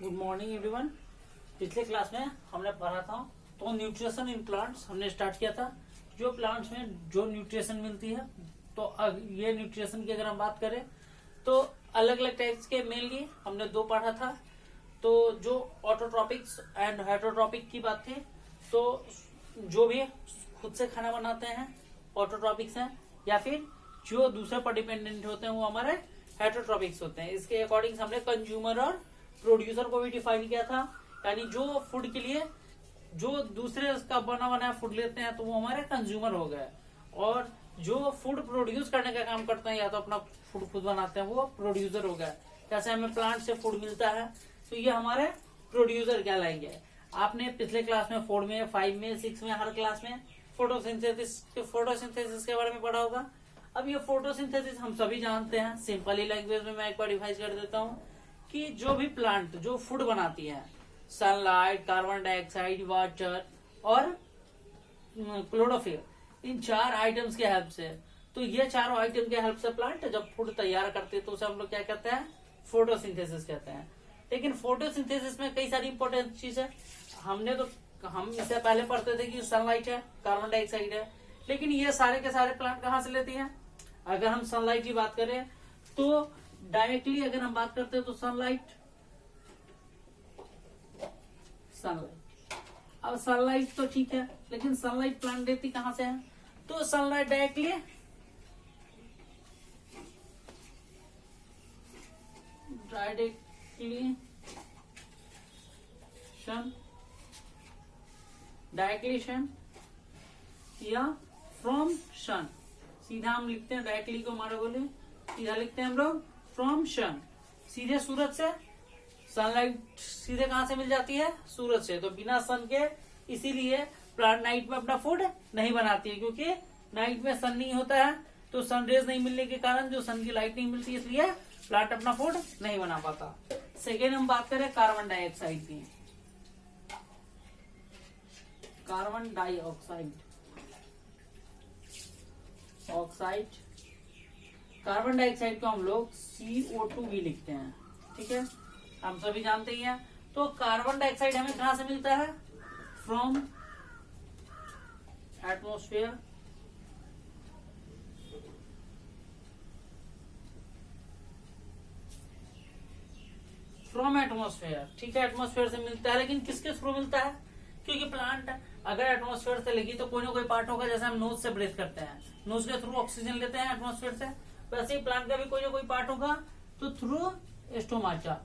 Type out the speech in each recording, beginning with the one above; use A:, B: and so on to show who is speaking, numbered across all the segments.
A: Good morning everyone. पिछले class में हमने पढ़ा था तो न्यूट्रिशन इन प्लांट्स हमने स्टार्ट किया था। जो प्लांट्स में जो न्यूट्रिशन मिलती है, तो ये न्यूट्रिशन की अगर हम बात करें तो अलग अलग टाइप्स के मेनली हमने दो पढ़ा था। तो जो ऑटोट्रॉपिक्स एंड हेटरोट्रॉपिक की बात थी, तो जो भी खुद से खाना बनाते हैं ऑटोट्रॉपिक्स हैं, या फिर जो दूसरे पर डिपेंडेंट होते हैं वो हमारे हेटरोट्रॉपिक्स होते हैं। इसके अकॉर्डिंग हमने कंज्यूमर और प्रोड्यूसर को भी डिफाइन किया था, यानी जो फूड के लिए जो दूसरे का बना बनाया फूड लेते हैं तो वो हमारे कंज्यूमर हो गए, और जो फूड प्रोड्यूस करने का काम करते हैं या तो अपना फूड खुद बनाते हैं वो प्रोड्यूसर हो गए। जैसे हमें प्लांट से फूड मिलता है तो ये हमारे प्रोड्यूसर कहलाएंगे। आपने पिछले क्लास में 4 में 5 में 6 में हर क्लास में फोटोसिंथेसिस के बारे में पढ़ा होगा। अब ये फोटोसिंथेसिस हम सभी जानते हैं। सिंपली लैंग्वेज में मैं एक बार डिवाइस कर देता हूँ कि जो भी प्लांट जो फूड बनाती है, सनलाइट, कार्बन डाइऑक्साइड, वाटर और क्लोरोफिल, इन 4 आइटम्स के हेल्प से, तो ये चारों आइटम के हेल्प से प्लांट जब फूड तैयार करते हैं तो उसे हम लोग क्या कहते हैं, फोटोसिंथेसिस कहते हैं। लेकिन फोटोसिंथेसिस में कई सारी इंपॉर्टेंट चीज है। हम इससे पहले पढ़ते थे कि सनलाइट है, कार्बन डाइऑक्साइड है, लेकिन ये सारे के सारे प्लांट कहाँ से लेती हैं? अगर हम सनलाइट की बात करें तो डायरेक्टली अगर हम बात करते हैं तो सनलाइट। अब सनलाइट तो ठीक है, लेकिन सनलाइट प्लांट देती कहां से है? तो सनलाइट डायरेक्टली सन या फ्रॉम सन। सीधा हम लिखते हैं, डायरेक्टली को हमारे बोले सीधा लिखते हैं हम लोग फ्रॉम सन, सीधे सूरज से। सनलाइट सीधे कहां से मिल जाती है? सूरज से। तो बिना सन के इसीलिए प्लांट नाइट में अपना फूड नहीं बनाती है, क्योंकि नाइट में सन नहीं होता है, तो सन रेज नहीं मिलने के कारण जो सन की लाइट नहीं मिलती, इसलिए प्लांट अपना फूड नहीं बना पाता। सेकेंड हम बात करें कार्बन डाइऑक्साइड की। कार्बन डाइऑक्साइड कार्बन डाइऑक्साइड को हम लोग CO2 भी लिखते हैं, ठीक है, हम सभी जानते ही हैं। तो कार्बन डाइऑक्साइड हमें कहां से मिलता है? From atmosphere. फ्रॉम एटमॉस्फेयर, ठीक है, एटमॉस्फेयर से मिलता है। लेकिन किसके थ्रू मिलता है? क्योंकि प्लांट अगर एटमॉस्फेयर से लेगी तो कोई ना कोई पार्ट होगा। जैसे हम नोज से ब्रीथ करते हैं, नोज के थ्रू ऑक्सीजन लेते हैं एटमॉस्फेयर से, वैसे ही प्लांट का भी कोई ना कोई पार्ट होगा, तो थ्रू स्टोमाटा।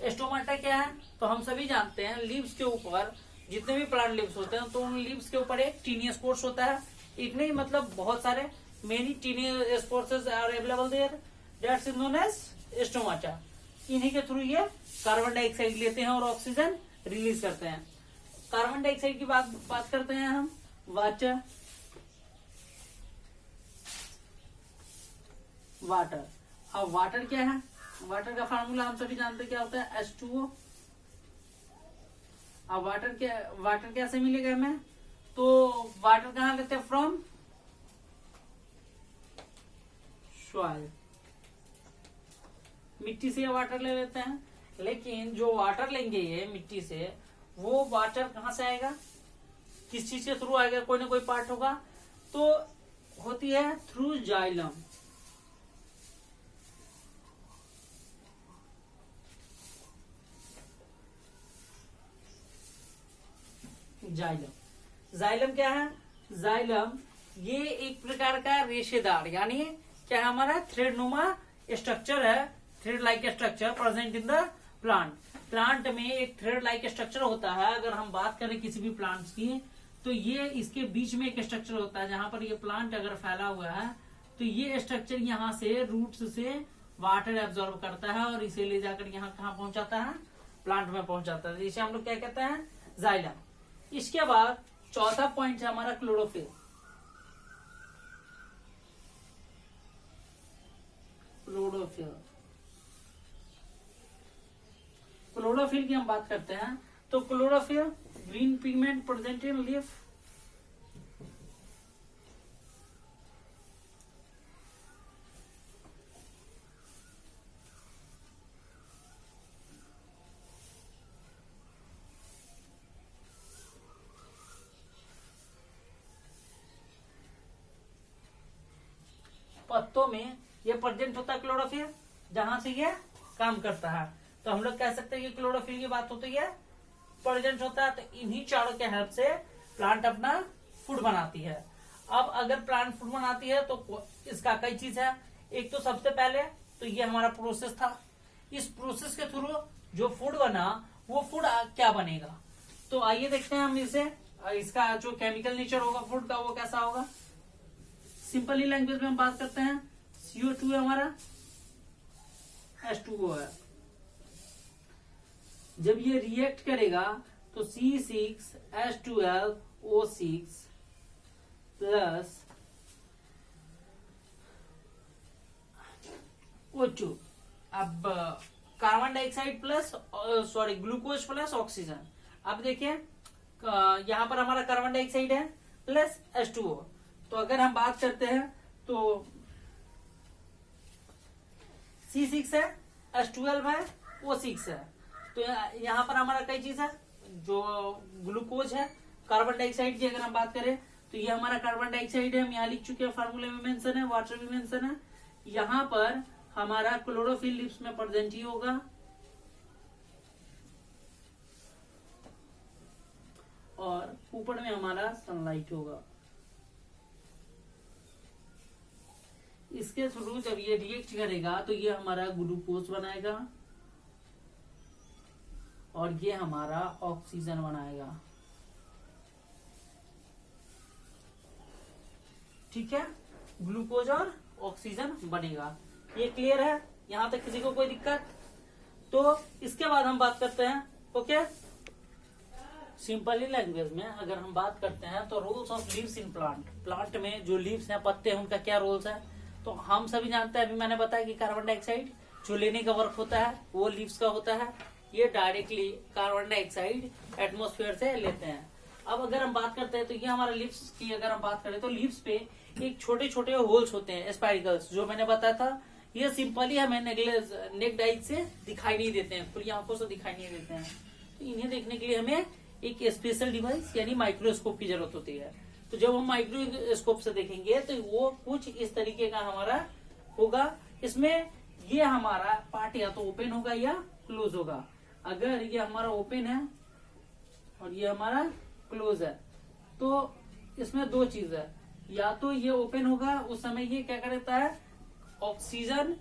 A: स्टोमाटा क्या है? तो हम सभी जानते हैं लीव्स के ऊपर जितने भी प्लांट लीव्स होते हैं, तो उन लीव्स के ऊपर एक टीनियस कोर्स होता है। इतने ही मतलब बहुत सारे many tenuous courses are available there, that's known as stomata. इन्हीं के थ्रू ये कार्बन डाइऑक्साइड लेते हैं और ऑक्सीजन रिलीज करते हैं। कार्बन डाइऑक्साइड की बात करते हैं हम वाटर। अब वाटर क्या है? वाटर का फार्मूला हम सभी जानते हैं, क्या होता है? H2O। अब वाटर कैसे मिलेगा हमें? तो वाटर कहाँ लेते हैं? फ्रॉम सॉइल, मिट्टी से वाटर ले लेते हैं। लेकिन जो वाटर लेंगे ये मिट्टी से, वो वाटर कहाँ से आएगा? किस चीज के थ्रू आएगा? कोई ना कोई पार्ट होगा, तो होती है थ्रू जाइलम। जाइलम क्या है? जाइलम ये एक प्रकार का रेशेदार, यानी क्या हमारा थ्रेड नुमा स्ट्रक्चर है, thread like structure present in the plant. Plant में एक थ्रेड लाइक स्ट्रक्चर होता है। अगर हम बात करें किसी भी प्लांट्स की, तो ये इसके बीच में एक स्ट्रक्चर होता है, जहां पर ये प्लांट अगर फैला हुआ है तो ये स्ट्रक्चर यहाँ से रूट्स से वाटर एब्जॉर्ब करता है और इसे ले जाकर यहाँ कहाँ पहुंचाता है? प्लांट में पहुंचाता है। इसे हम लोग क्या कहते हैं? जाइलम। इसके बाद चौथा पॉइंट है हमारा क्लोरोफिल। क्लोरोफिल की हम बात करते हैं तो chlorophyll green pigment present in leaf, पत्तों में ये प्रेजेंट होता है क्लोरोफिल, जहां से ये काम करता है। तो हम लोग कह सकते हैं कि क्लोरोफिल की बात होती है, प्रेजेंट होता है। तो इन्हीं चारों के हेल्प से प्लांट अपना फूड बनाती है। अब अगर प्लांट फूड बनाती है तो इसका कई चीज है। एक तो सबसे पहले तो ये हमारा प्रोसेस था, इस प्रोसेस के थ्रू जो फूड बना वो फूड क्या बनेगा। तो आइए देखते हैं हम इसे, इसका जो केमिकल नेचर होगा फूड का वो कैसा होगा। सिंपली लैंग्वेज में हम बात करते हैं, CO2 है हमारा, H2O है। जब ये रिएक्ट करेगा तो C6H12O6 प्लस O2, अब carbon dioxide plus glucose plus oxygen. अब देखिए यहाँ पर हमारा कार्बन डाइऑक्साइड है प्लस H2O। तो अगर हम बात करते हैं तो C6 है, H12 है, O6 है। तो यहाँ पर हमारा कई चीज है, जो ग्लूकोज है, कार्बन डाइऑक्साइड की अगर हम बात करें तो ये हमारा कार्बन डाइऑक्साइड है, हम यहाँ लिख चुके हैं, फार्मूले में मेंशन है, वाटर में मेंशन है। यहाँ पर हमारा क्लोरोफिल लिप्स में प्रेजेंट ही होगा, और ऊपर में हमारा सनलाइट होगा। इसके थ्रू जब ये रिएक्ट करेगा तो ये हमारा ग्लूकोज बनाएगा और ये हमारा ऑक्सीजन बनाएगा। ठीक है, ग्लूकोज और ऑक्सीजन बनेगा। ये क्लियर है यहां तक, किसी को कोई दिक्कत? तो इसके बाद हम बात करते हैं, ओके, सिंपली लैंग्वेज में अगर हम बात करते हैं तो roles of leaves in plant. Plant में जो लीव्स हैं, पत्ते हैं, उनका क्या रोल्स है। तो हम सभी जानते हैं, अभी मैंने बताया कि कार्बन डाइऑक्साइड जो लेने का वर्क होता है वो लीव्स का होता है। ये डायरेक्टली कार्बन डाइऑक्साइड एटमॉस्फेयर से लेते हैं। अब अगर हम बात करते हैं तो ये हमारा लीव्स की अगर हम बात करें तो लीव्स पे एक छोटे छोटे होल्स होते हैं, स्पाइकल्स, जो मैंने बताया था। ये सिंपली हमें नेक्ड आई से दिखाई नहीं देते हैं, खुली आंखों से दिखाई नहीं देते हैं। तो इन्हें देखने के लिए हमें एक स्पेशल डिवाइस यानी माइक्रोस्कोप की जरूरत होती है। तो जब हम माइक्रोस्कोप से देखेंगे तो वो कुछ इस तरीके का हमारा होगा। इसमें ये हमारा पार्ट या तो ओपन होगा या क्लोज होगा। अगर ये हमारा ओपन है और ये हमारा क्लोज है तो इसमें दो चीज है, या तो ये ओपन होगा, उस समय ये क्या करता है, ऑक्सीजन,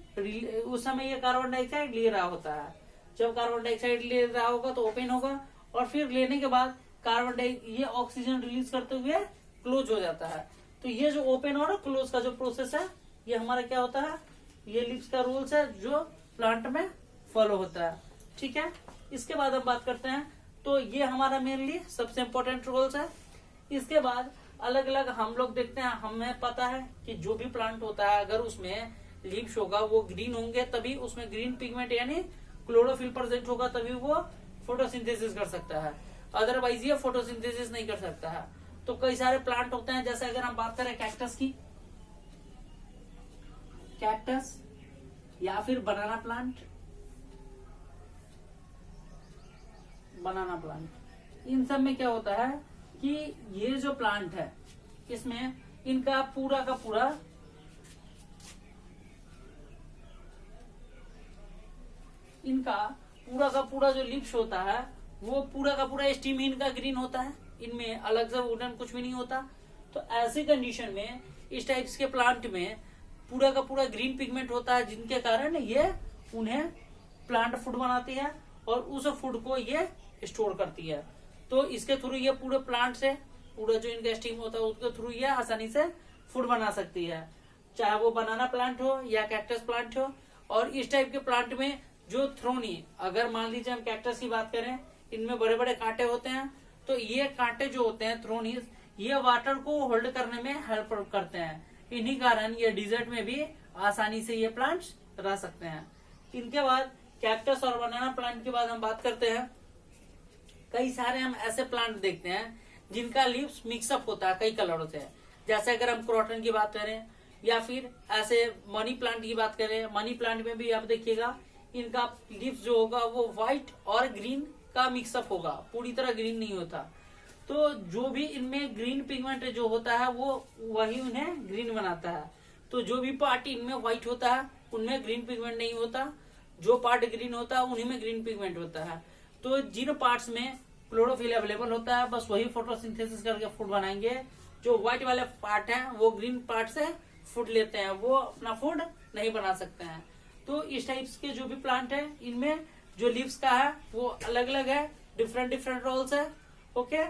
A: उस समय ये कार्बन डाइऑक्साइड ले रहा होता है। जब कार्बन डाइऑक्साइड ले रहा होगा तो ओपन होगा, और फिर लेने के बाद ये ऑक्सीजन रिलीज करते हुए क्लोज हो जाता है। तो ये जो ओपन और क्लोज का जो प्रोसेस है ये हमारा क्या होता है, ये लिप्स का रूल्स है जो प्लांट में फॉलो होता है। ठीक है, इसके बाद हम बात करते हैं तो ये हमारा मेनली सबसे इम्पोर्टेंट रोल्स है। इसके बाद अलग अलग हम लोग देखते हैं, हमें पता है कि जो भी प्लांट होता है अगर उसमें लीव्स होगा वो ग्रीन होंगे, तभी उसमें ग्रीन पिगमेंट यानी क्लोरोफिल प्रेजेंट होगा, तभी वो फोटोसिंथेसिस कर सकता है। अदरवाइज ये फोटोसिंथेसिस नहीं कर सकता है। तो कई सारे प्लांट होते हैं, जैसे अगर हम बात करें कैक्टस की, कैक्टस या फिर बनाना प्लांट, इन सब में क्या होता है कि ये जो प्लांट है इसमें इनका पूरा का पूरा जो लिप्स होता है वो पूरा का पूरा स्टीम इनका ग्रीन होता है, इनमें अलग से वुडन कुछ भी नहीं होता। तो ऐसी कंडीशन में इस टाइप्स के प्लांट में पूरा का पूरा ग्रीन पिगमेंट होता है, जिनके कारण ये उन्हें प्लांट फूड बनाती है और उस फूड को ये स्टोर करती है। तो इसके थ्रू ये पूरे प्लांट से पूरा जो इनका स्टीम होता है उसके थ्रू ये आसानी से फूड बना सकती है, चाहे वो बनाना प्लांट हो या कैक्टस प्लांट हो। और इस टाइप के प्लांट में जो थ्रोनी, अगर मान लीजिए हम कैक्टस की बात करें, इनमें बड़े बड़े कांटे होते हैं। तो ये कांटे जो होते हैं थ्रोनीज, ये वाटर को होल्ड करने में हेल्प करते हैं। इन्हीं कारण ये डिजर्ट में भी आसानी से ये प्लांट्स रह सकते हैं। इनके बाद कैक्टस और बनाना प्लांट के बाद हम बात करते हैं, कई सारे हम ऐसे प्लांट देखते हैं जिनका लीव्स मिक्सअप होता है कई कलरों से। जैसे अगर हम क्रॉटन की बात करें या फिर ऐसे मनी प्लांट की बात करें, मनी प्लांट में भी आप देखिएगा इनका लीव्स जो होगा वो व्हाइट और ग्रीन का मिक्सअप होगा, पूरी तरह ग्रीन नहीं होता। तो जो भी इनमें ग्रीन पिगमेंट जो होता है वो वही उन्हें ग्रीन बनाता है। तो जो भी पार्ट इनमें व्हाइट होता है उनमें ग्रीन पिगमेंट नहीं होता, जो पार्ट ग्रीन होता है उन्हीं में ग्रीन पिगमेंट होता है। तो जिन पार्ट्स में क्लोरोफिल अवेलेबल होता है बस वही फोटोसिंथेसिस करके फूड बनाएंगे। जो व्हाइट वाले पार्ट हैं वो ग्रीन पार्ट से फूड लेते हैं, वो अपना फूड नहीं बना सकते हैं। तो इस टाइप्स के जो भी प्लांट है इनमें जो लीव्स का है वो अलग अलग है, डिफरेंट डिफरेंट रोल्स है। ओके।